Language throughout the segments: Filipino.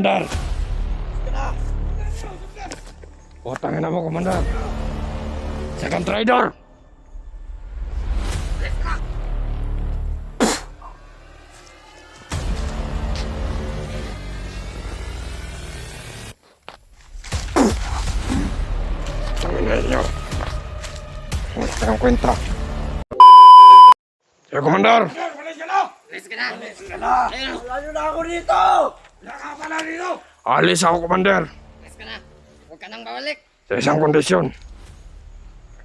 Komandar! Utangin na mo, Komandar! Second Trader! Tangin na inyo! Huwag tayong kwenta! Sige, Komandar! Alis ka na! Wala na ako dito! Wala ka pala dito! Alis ako, Komandar! Alis ka na! Huwag ka nang babalik! Sa isang kondisyon.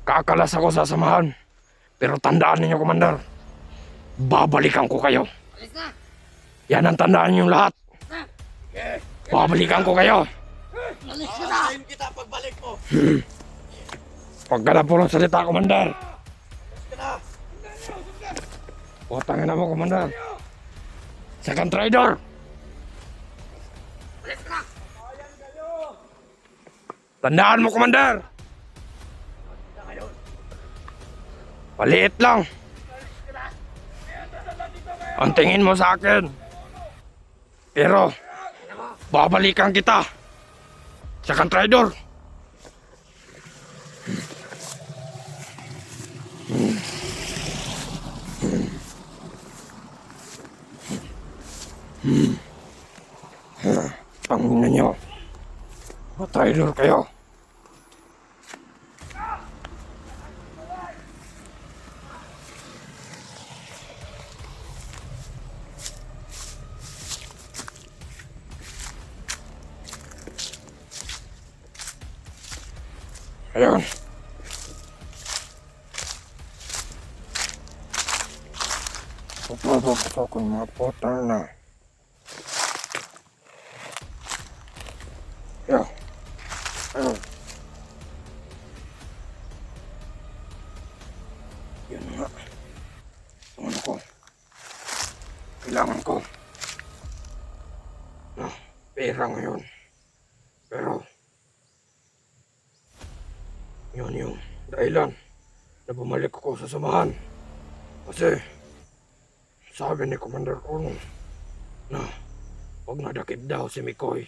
Kakalas ako sa samahan. Pero tandaan ninyo, Komandar. Babalikan ko kayo. Alis na! Yan ang tandaan ninyong lahat. Babalikan ko kayo. Alis ka na! Patayin kita pagbalik mo! Huwag ka na purong salita, Komandar. Ka na! Utangin na mo, Komandar. Second Trader. Alis ka na! Tandaan mo, Komandar. Maliit lang. Ang tingin mo sa akin. Pero, babalikan kita. Second Trader. Pangina nyo. Trader kayo. Ayun. Papapapos ako yung mga potang na. Yo. Ayun. Yun nga. Ano ko? Kailangan ko. Pera ngayon. Pero, yun yung dahilan na bumalik ako sa samahan. Kasi, sabi ni Commander Ono na pag nadakip daw si Mikoy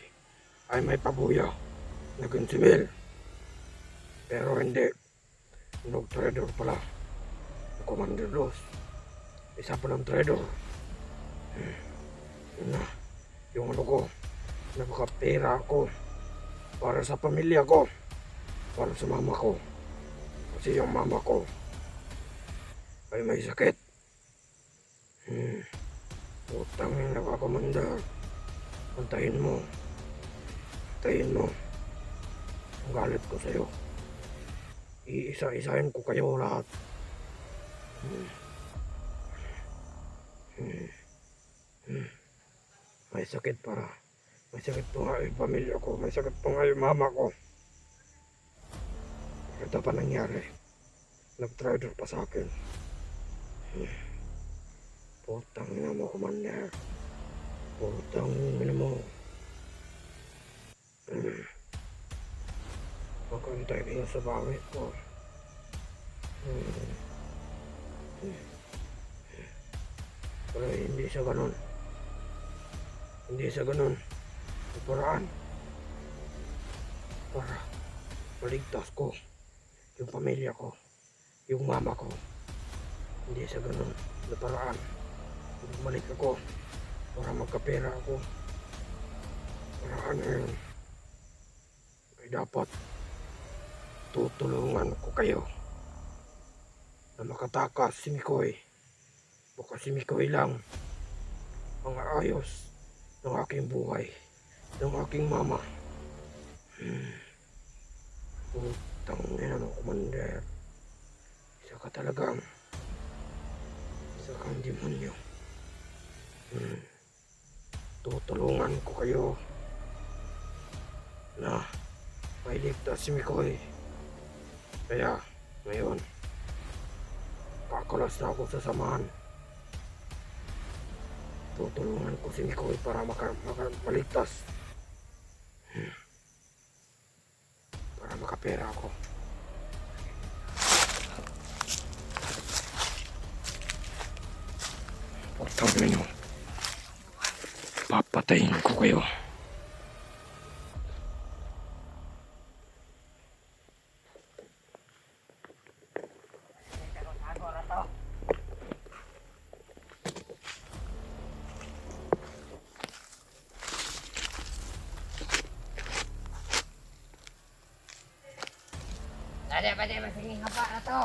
ay may pabuya na 15,000. Pero hindi. Trader pala. Commander Los. Isa palang trader. Yun na. Yung ano ko. Napakapera ako. Para sa pamilya ko. Para sa mama ko. Kasi yung mama ko ay may sakit. Utang yung nakakomanda. Antayin mo. Antayin mo. Ang galit ko sa'yo. Iisa-isahin ko kayo lahat. May sakit para. May sakit pa nga yung pamilya ko. May sakit pa nga yung mama ko. Ito pa nangyari. Nag-trader pa sa akin. Putang ina mo, Commander. Putang ina mo. Magkantay kayo sa bangit ko. Pero hindi siya ganun. Hindi siya ganun. May paraan. Para maligtas ko yung pamilya ko, yung mama ko. Hindi siya ganun. May paraan. Bumalik ako para magkapera ako. Paraan na yun. Ay dapat tutulungan ko kayo na makatakas si Mikoy. Baka si Mikoy lang ang ayos ng aking buhay, ng aking mama. Putang ina mo, Commander. Isa ka talagang demonyo. Tutulungan ko kayo na mailigtas si Mikoy. Kaya ngayon kakalas na ako sa samahan. Tutulungan ko si Mikoy para maligtas. Para makapera ako. Putang ina nyo. Papatayin ko kayo. Pwede, masinging haba na to.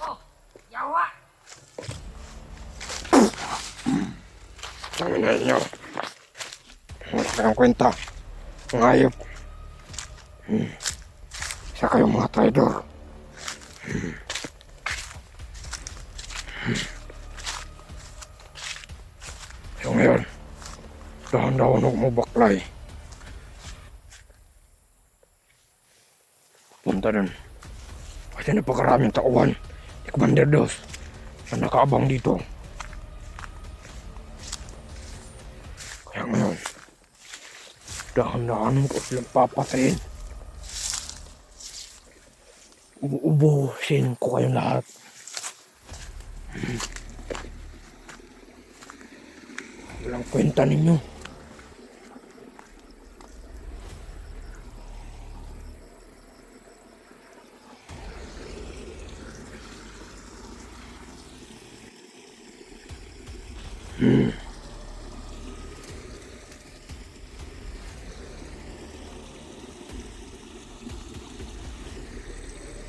Oh, yawa! Tangin na ninyo. Wala kayong kwenta. Mga ayop. Isa kayong mga traidor. So ngayon, dahan-dahan ako mo baklay. Punta dun. Kasi napakaraming tauhan ni Commander Dos na nakaabang dito. Kaya ngayon, dahan-dahan ko silang papatayin. Uubusin ko kayong lahat. Walang kwenta ninyo.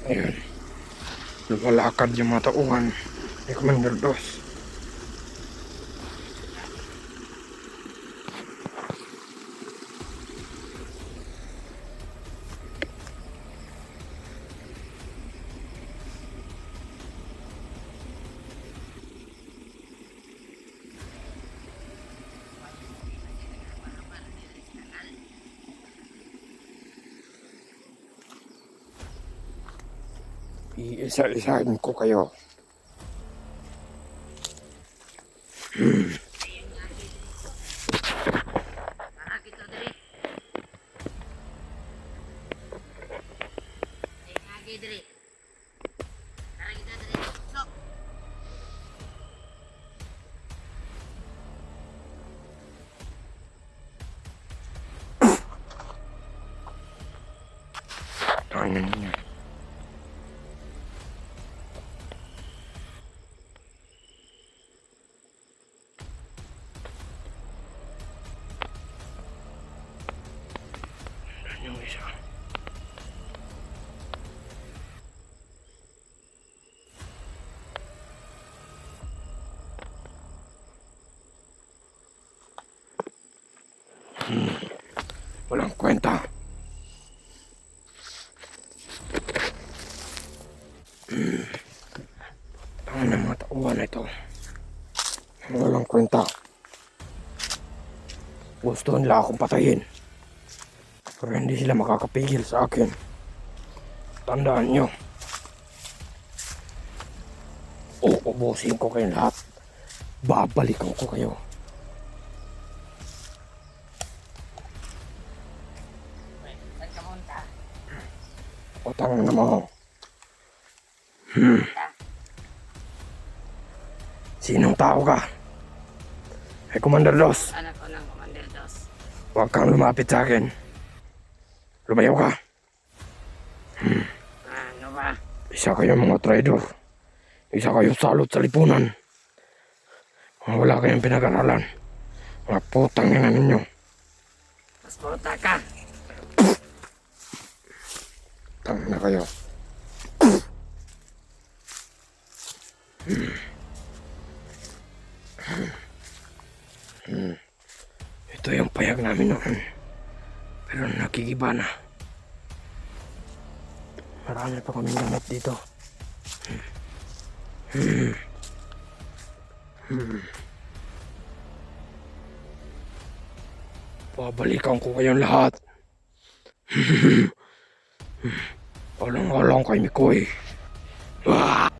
Ayun. Lumalakad yung mga tauhan ni Commander Dos. Iisa-isahin ko kayo. Tara kita diri. Lagi diri. Tara kita diri. Sok. Tangan niya. Yung isa. Walang kwenta. Tangan ng mga tauhan na ito. Walang kwenta. Gusto nila akong patayin. Pero hindi sila makakapigil sa akin. Tandaan nyo. Uubusin ko kayo lahat. Babalikan ko kayo. Saan ka punta? Utang na mo. Sinong tao ka? Ay, Commander Dos. Anak ko ng Commander Dos. Huwag kang lumapit sa akin. Lumayaw ka. Ano ba? Isa kayo mga traidor. Isa kayo salot sa lipunan. Mga wala kayong pinag-aralan. Mga putang ina ninyo. Mas puta ka. Tang na kayo. Ito yung payag namin noon. Pero nakikiba na. Marami pa kaming gamit dito. Babalikan ko kayong lahat. Alang-alang kay Mikoy. Ah!